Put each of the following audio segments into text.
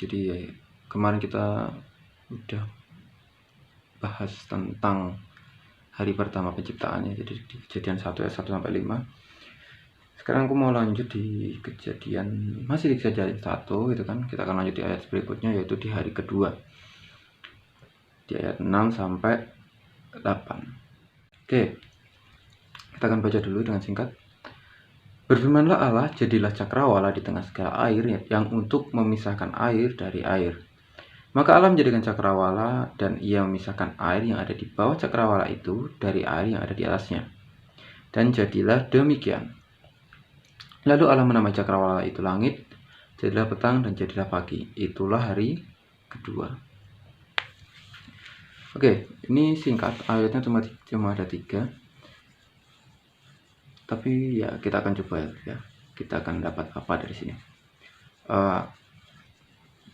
Jadi kemarin kita udah bahas tentang hari pertama penciptaannya, jadi di kejadian 1 ayat 1 sampai 5. Sekarang aku mau lanjut di masih di kejadian 1 gitu kan. Kita akan lanjut di ayat berikutnya, yaitu di hari kedua, di ayat 6 sampai 8. Oke, kita akan baca dulu dengan singkat. Berfirmanlah Allah, jadilah cakrawala di tengah segala air yang untuk memisahkan air dari air. Maka Allah menjadikan cakrawala, dan ia memisahkan air yang ada di bawah cakrawala itu dari air yang ada di atasnya. Dan jadilah demikian. Lalu Allah menamai cakrawala itu langit. Jadilah petang dan jadilah pagi. Itulah hari kedua. Oke, ini singkat, ayatnya cuma ada 3. Tapi ya kita akan coba ya. Kita akan dapat apa dari sini.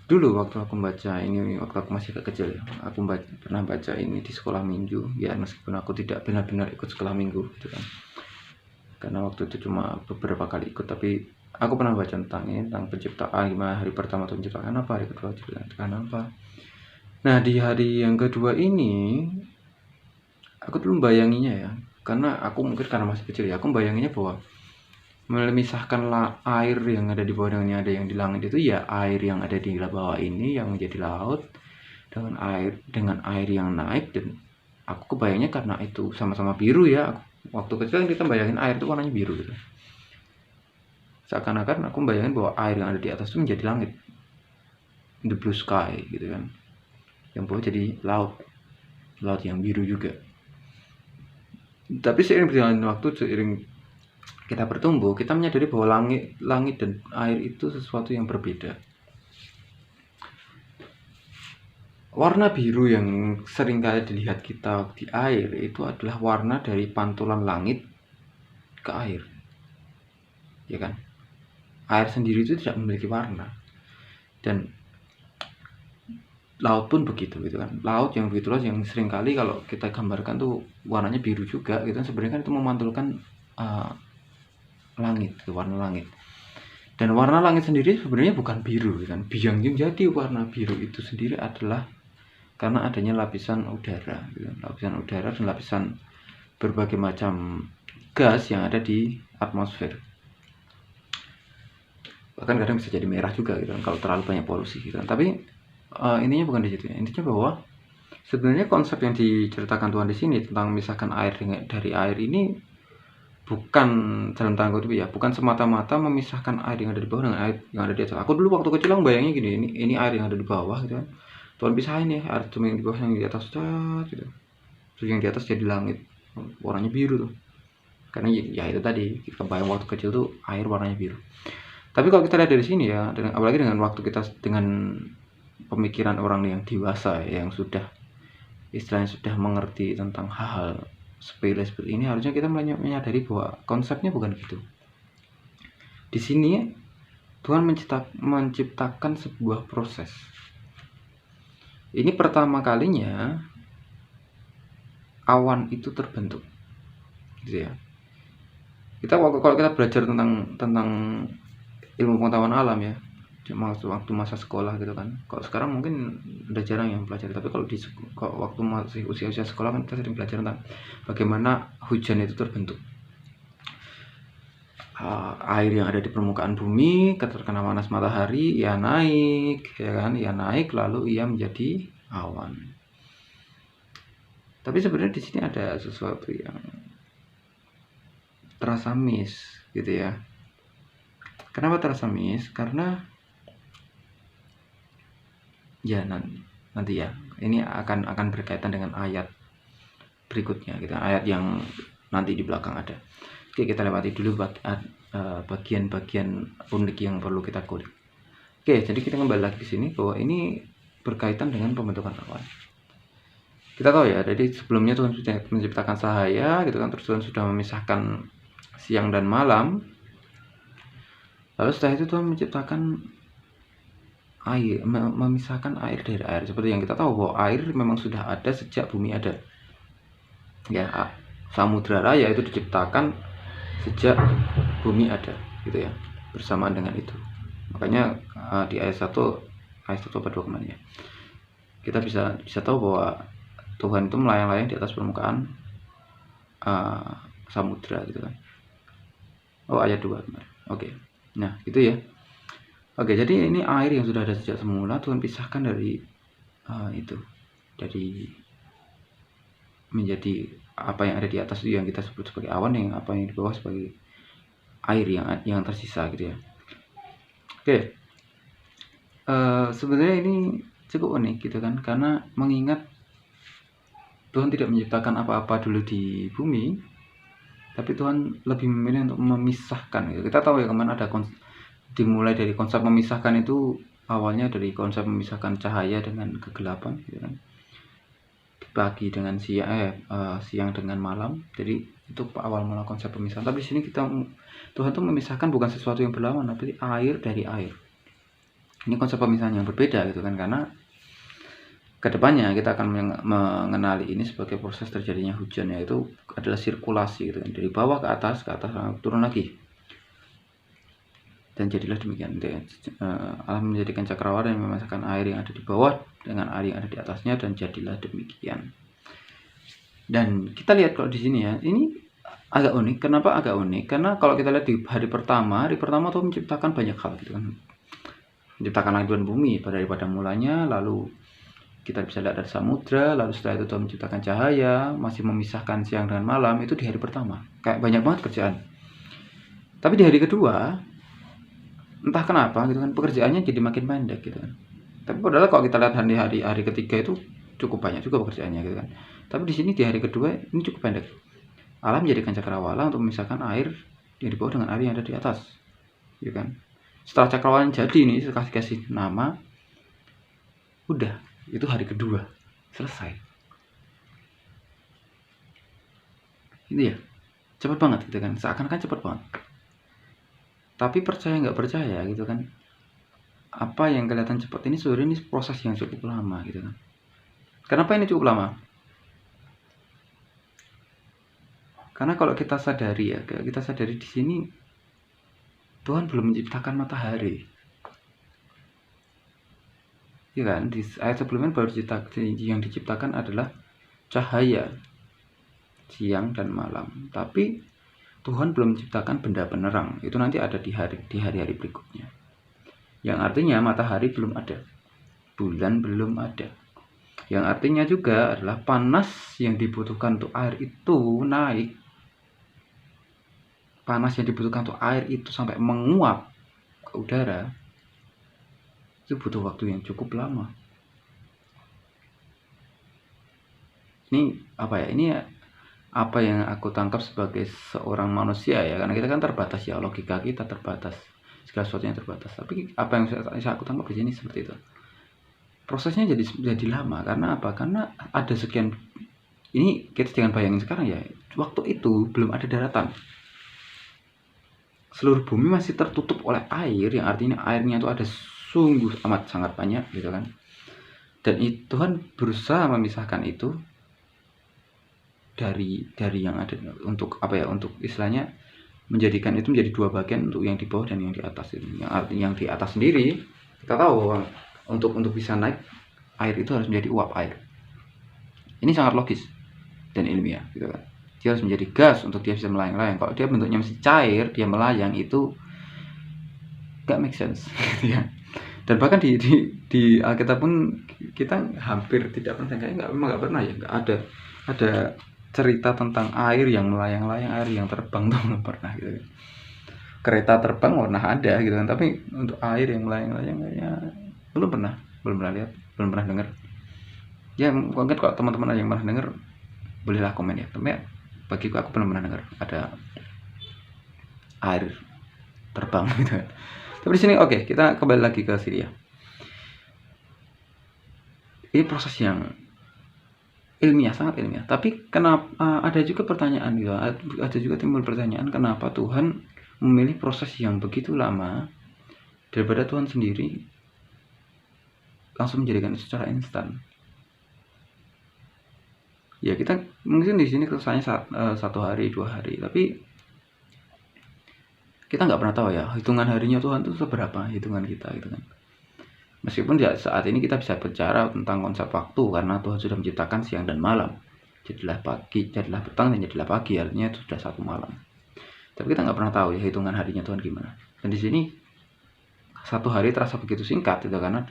Dulu waktu aku membaca ini, waktu aku masih kecil ya, aku pernah baca ini di sekolah minggu ya, meskipun aku tidak benar-benar ikut sekolah minggu gitu kan, karena waktu itu cuma beberapa kali ikut. Tapi aku pernah baca tentang penciptaan, gimana hari pertama itu menciptakan apa, hari kedua menciptakan apa. Nah di hari yang kedua ini aku dulu membayanginya ya, karena aku mungkin karena masih kecil ya, aku membayanginya bahwa memisahkan air yang ada di bawah dengan yang ada yang di langit itu ya, air yang ada di bawah ini yang menjadi laut dengan air yang naik. Dan aku kebayangnya karena itu sama-sama biru ya, waktu kecil kita bayangin air itu warnanya biru gitu. Seakan-akan aku bayangin bahwa air yang ada di atas itu menjadi langit, the blue sky gitu kan, yang bawah jadi laut yang biru juga. Tapi seiring berjalannya waktu, seiring kita bertumbuh, kita menyadari bahwa langit dan air itu sesuatu yang berbeda. Warna biru yang sering kali dilihat kita di air itu adalah warna dari pantulan langit ke air, ya kan? Air sendiri itu tidak memiliki warna, dan laut pun begitu gitu kan. Laut yang begitu luas yang sering kali kalau kita gambarkan tuh warnanya biru juga gitu kan, sebenarnya kan itu memantulkan langit, warna langit. Dan warna langit sendiri sebenarnya bukan biru kan. Yang jadi warna biru itu sendiri adalah karena adanya lapisan udara gitu. Lapisan udara dan lapisan berbagai macam gas yang ada di atmosfer. Bahkan kadang bisa jadi merah juga gitu kan, kalau terlalu banyak polusi gitu kan. Tapi intinya bukan di situ ya. Intinya bahwa sebenarnya konsep yang diceritakan Tuhan di sini tentang memisahkan air dari air ini bukan dalam tanda kutip ya, bukan semata-mata memisahkan air yang ada di bawah dengan air yang ada di atas. Aku dulu waktu kecil aku bayangnya gini, ini air yang ada di bawah gitu kan, Tuhan pisahin ya, air cuma yang di bawah yang di atas gitu. Terus yang di atas jadi langit, warnanya biru tuh. Karena ya itu tadi, kita bayang waktu kecil tuh air warnanya biru. Tapi kalau kita lihat dari sini ya, apalagi dengan waktu kita, dengan pemikiran orang yang dewasa ya, yang sudah istilahnya sudah mengerti tentang hal-hal sepele seperti ini, harusnya kita menyadari bahwa konsepnya bukan gitu. Di sini Tuhan menciptakan sebuah proses. Ini pertama kalinya awan itu terbentuk, gitu ya. Kalau kita belajar tentang ilmu pengetahuan alam ya, cuma waktu masa sekolah gitu kan. Kalau sekarang mungkin udah jarang yang belajar, tapi kalau waktu masih usia sekolah kan kita sering belajar tentang bagaimana hujan itu terbentuk. Air yang ada di permukaan bumi terkena panas matahari, ia naik ya kan, ia naik lalu ia menjadi awan. Tapi sebenarnya di sini ada sesuatu yang terasa miss gitu ya. Kenapa terasa miss? Karena ya nanti ya, ini akan berkaitan dengan ayat berikutnya gitu, ayat yang nanti di belakang ada. Oke, kita lewati dulu bagian-bagian unik yang perlu kita kulik. Oke, jadi kita kembali lagi ke sini bahwa ini berkaitan dengan pembentukan awan. Kita tahu ya, jadi sebelumnya Tuhan sudah menciptakan cahaya gitu kan, terus Tuhan sudah memisahkan siang dan malam. Lalu setelah itu Tuhan menciptakan air, memisahkan air dari air. Seperti yang kita tahu bahwa air memang sudah ada sejak bumi ada. Ya, samudra raya itu diciptakan sejak bumi ada, gitu ya. Bersamaan dengan itu. Makanya di ayat 1 ayat 1 atau 2 kemarin ya, kita bisa tahu bahwa Tuhan itu melayang-layang di atas permukaan samudra gitu kan. Ayat 2 kemarin. Oke. Nah, gitu ya. Oke, jadi ini air yang sudah ada sejak semula Tuhan pisahkan dari itu, dari menjadi apa yang ada di atas itu yang kita sebut sebagai awan, yang apa yang di bawah sebagai air yang tersisa gitu ya. Oke. Sebenarnya ini cukup unik gitu kan, karena mengingat Tuhan tidak menciptakan apa-apa dulu di bumi, tapi Tuhan lebih memilih untuk memisahkan gitu. Kita tahu ya kemarin ada dimulai dari konsep memisahkan itu, awalnya dari konsep memisahkan cahaya dengan kegelapan gitu kan, pagi dengan siang dengan malam. Jadi itu awal mula konsep pemisahan. Tapi di sini Tuhan tuh memisahkan bukan sesuatu yang berlawan, tapi air dari air. Ini konsep pemisahan yang berbeda gitu kan, karena kedepannya kita akan mengenali ini sebagai proses terjadinya hujan, yaitu adalah sirkulasi gitu kan, dari bawah ke atas turun lagi. Dan jadilah demikian. Allah menjadikan cakrawala yang memisahkan air yang ada di bawah dengan air yang ada di atasnya, dan jadilah demikian. Dan kita lihat kalau di sini ya, ini agak unik. Kenapa agak unik? Karena kalau kita lihat di hari pertama Tuhan menciptakan banyak hal gitu kan. Menciptakan langit dan bumi daripada mulanya, lalu kita bisa lihat ada samudra, lalu setelah itu Tuhan menciptakan cahaya, masih memisahkan siang dengan malam, itu di hari pertama. Kayak banyak banget kerjaan. Tapi di hari kedua, entah kenapa gitu kan, pekerjaannya jadi makin pendek gitu kan. Tapi padahal kalau kita lihat hari ketiga itu cukup banyak juga pekerjaannya gitu kan. Tapi di sini di hari kedua ini cukup pendek. Allah menjadikan cakrawala untuk memisahkan air yang di bawah dengan air yang ada di atas, gitu kan. Setelah cakrawala jadi ini, kasih nama, udah, itu hari kedua selesai. Ini ya, cepat banget gitu kan, seakan-akan cepat banget. Tapi percaya nggak percaya gitu kan, apa yang kelihatan cepat ini sebenarnya ini proses yang cukup lama gitu kan. Kenapa ini cukup lama? Karena kalau kita sadari di sini Tuhan belum menciptakan matahari. Ya kan, di ayat sebelumnya yang diciptakan adalah cahaya siang dan malam. Tapi Tuhan belum menciptakan benda penerang. Itu nanti ada di hari-hari berikutnya. Yang artinya matahari belum ada, bulan belum ada. Yang artinya juga adalah panas yang dibutuhkan untuk air itu naik. Panas yang dibutuhkan untuk air itu sampai menguap ke udara, itu butuh waktu yang cukup lama. Ini apa ya? Ini apa yang aku tangkap sebagai seorang manusia ya, karena kita kan terbatas ya, logika kita terbatas, segala sesuatunya terbatas. Tapi apa yang saya aku tangkap di sini seperti itu. Prosesnya jadi lama karena apa? Karena ada sekian, ini kita jangan bayangin sekarang ya, waktu itu belum ada daratan. Seluruh bumi masih tertutup oleh air, yang artinya airnya itu ada sungguh amat sangat banyak gitu kan. Dan Tuhan berusaha memisahkan itu dari yang ada, untuk apa ya, untuk istilahnya menjadikan itu menjadi dua bagian, untuk yang di bawah dan yang di atas itu. Yang artinya yang di atas sendiri kita tahu bahwa untuk bisa naik air itu harus menjadi uap air. Ini sangat logis dan ilmiah gitu kan. Dia harus menjadi gas untuk dia bisa melayang-layang. Kalau dia bentuknya masih cair, dia melayang, itu gak make sense gitu ya. Dan bahkan di Alkitab pun kita hampir tidak pernah, kayaknya memang nggak pernah ya, nggak ada cerita tentang air yang melayang-layang, air yang terbang tuh belum pernah gitu. Kereta terbang pernah ada gitu kan, tapi untuk air yang melayang-layang kayaknya belum pernah lihat, belum pernah dengar. Ya mungkin kalau teman-teman yang pernah dengar bolehlah komen ya. Tapi bagiku aku belum pernah dengar ada air terbang gitu kan. Tapi di sini oke, kita kembali lagi ke Syria. Ini proses yang ilmiah, sangat ilmiah. Tapi kenapa ada juga pertanyaan gitu, ada juga timbul pertanyaan, kenapa Tuhan memilih proses yang begitu lama daripada Tuhan sendiri langsung menjadikan itu secara instan. Ya kita mungkin di sini kesannya 1 hari 2 hari, tapi kita nggak pernah tahu ya hitungan harinya Tuhan itu seberapa hitungan kita gitu kan. Meskipun saat ini kita bisa bicara tentang konsep waktu karena Tuhan sudah menciptakan siang dan malam. Jadilah pagi, jadilah petang, dan jadilah pagi, artinya itu sudah satu malam. Tapi kita nggak pernah tahu ya hitungan harinya Tuhan gimana. Dan di sini satu hari terasa begitu singkat itu karena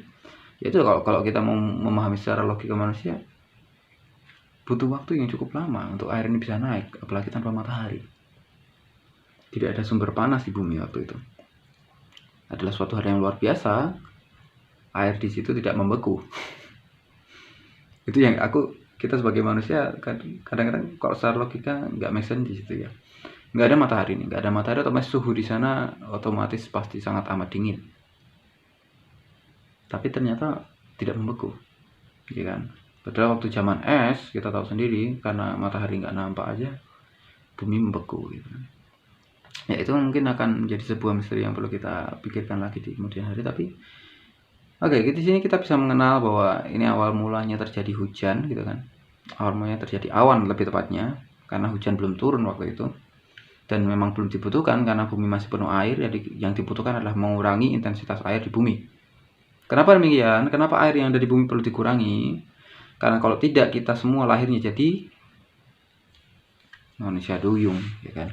itu kalau kita mau memahami secara logika manusia butuh waktu yang cukup lama untuk air ini bisa naik, apalagi tanpa matahari. Tidak ada sumber panas di bumi waktu itu. Adalah suatu hal yang luar biasa. Air di situ tidak membeku. Itu yang kita sebagai manusia kadang-kadang kalau secara logika nggak make sense di situ ya. Nggak ada matahari nih, nggak ada matahari, otomatis suhu di sana otomatis pasti sangat amat dingin. Tapi ternyata tidak membeku, ya kan? Padahal waktu zaman es kita tahu sendiri karena matahari nggak nampak aja bumi membeku gitu. Ya itu mungkin akan menjadi sebuah misteri yang perlu kita pikirkan lagi di kemudian hari. Tapi oke, di sini kita bisa mengenal bahwa ini awal mulanya terjadi hujan gitu kan. Awal mulanya terjadi awan lebih tepatnya karena hujan belum turun waktu itu. Dan memang belum dibutuhkan karena bumi masih penuh air, jadi yang dibutuhkan adalah mengurangi intensitas air di bumi. Kenapa demikian? Kenapa air yang ada di bumi perlu dikurangi? Karena kalau tidak kita semua lahirnya jadi manusia duyung, ya kan?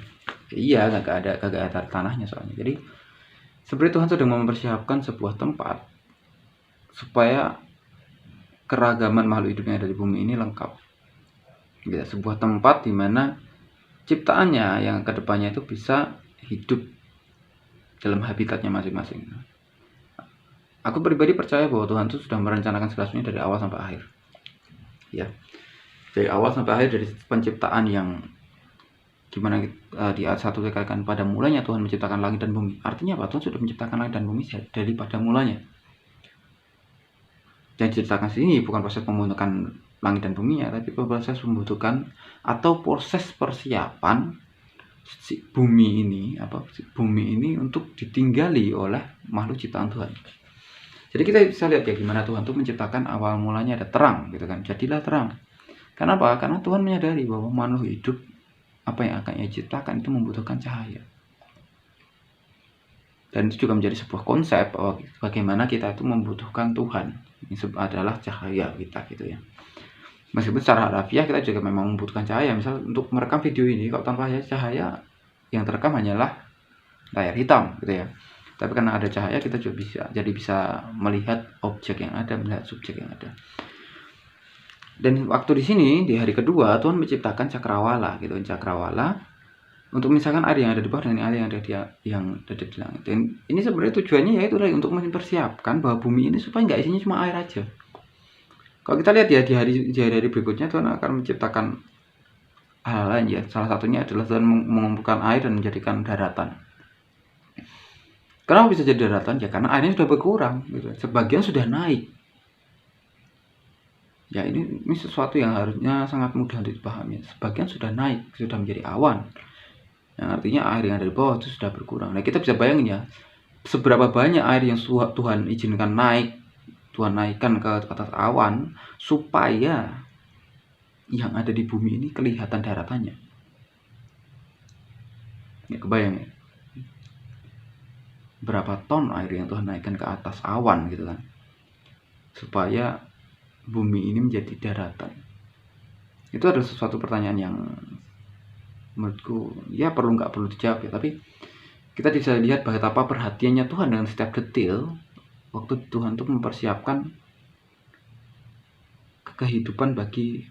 Iya, kagak ada tanahnya soalnya. Jadi sebenarnya Tuhan sudah mempersiapkan sebuah tempat supaya keragaman makhluk hidup yang ada di bumi ini lengkap. Ya, sebuah tempat di mana ciptaannya yang kedepannya itu bisa hidup dalam habitatnya masing-masing. Aku pribadi percaya bahwa Tuhan itu sudah merencanakan segalanya dari awal sampai akhir. Ya, dari awal sampai akhir, dari penciptaan yang gimana di ayat 1 dikatakan pada mulanya Tuhan menciptakan langit dan bumi. Artinya apa? Tuhan sudah menciptakan langit dan bumi dari pada mulanya. Dan diceritakan sini bukan proses membentukkan langit dan bumi ya, tapi proses membutuhkan atau proses persiapan bumi ini untuk ditinggali oleh makhluk ciptaan Tuhan. Jadi kita bisa lihat ya gimana Tuhan tuh menciptakan awal mulanya ada terang gitu kan. Jadilah terang. Kenapa? Karena Tuhan menyadari bahwa makhluk hidup apa yang akan ia ciptakan itu membutuhkan cahaya. Dan itu juga menjadi sebuah konsep bahwa bagaimana kita itu membutuhkan Tuhan. Ini adalah cahaya kita gitu ya. Meskipun secara harfiah kita juga memang membutuhkan cahaya. Misal untuk merekam video ini, kalau tanpa cahaya yang terekam hanyalah layar hitam gitu ya. Tapi karena ada cahaya kita juga bisa melihat objek yang ada, melihat subjek yang ada. Dan waktu di sini di hari kedua Tuhan menciptakan cakrawala gitu, cakrawala untuk misalkan air yang ada di bawah dengan air yang ada di langit. Dan ini sebenarnya tujuannya yaitu untuk mempersiapkan bahwa bumi ini supaya nggak isinya cuma air aja. Kalau kita lihat ya di hari berikutnya Tuhan akan menciptakan hal lain ya. Salah satunya adalah Tuhan mengumpulkan air dan menjadikan daratan. Kenapa bisa jadi daratan? Ya karena airnya sudah berkurang gitu. Sebagian sudah naik. Ya ini sesuatu yang harusnya sangat mudah untuk dipahami. Sebagian sudah naik, sudah menjadi awan. Yang artinya air yang ada di bawah itu sudah berkurang. Nah kita bisa bayangin ya, seberapa banyak air yang Tuhan izinkan naik, Tuhan naikkan ke atas awan supaya yang ada di bumi ini kelihatan daratannya. Ya kebayang ya, berapa ton air yang Tuhan naikkan ke atas awan gitu kan, supaya bumi ini menjadi daratan. Itu adalah sesuatu pertanyaan yang menurutku ya nggak perlu dijawab ya, tapi kita bisa lihat betapa perhatiannya Tuhan dengan setiap detail waktu Tuhan untuk mempersiapkan kehidupan bagi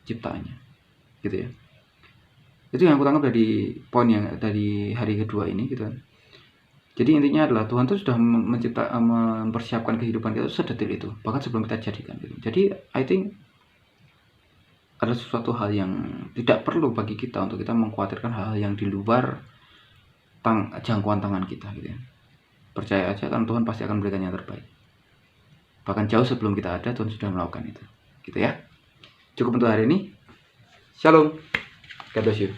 ciptaannya gitu ya. Itu yang aku tangkap dari poin yang dari hari kedua ini gitu kan. Jadi intinya adalah Tuhan itu sudah mempersiapkan kehidupan kita sedetil itu, bahkan sebelum kita jadikan gitu. Jadi I think ada sesuatu hal yang tidak perlu bagi kita untuk kita mengkhawatirkan hal-hal yang di luar jangkauan tangan kita gitu ya. Percaya aja kan Tuhan pasti akan memberikan yang terbaik. Bahkan jauh sebelum kita ada Tuhan sudah melakukan itu. Gitu ya. Cukup untuk hari ini. Shalom. God bless you.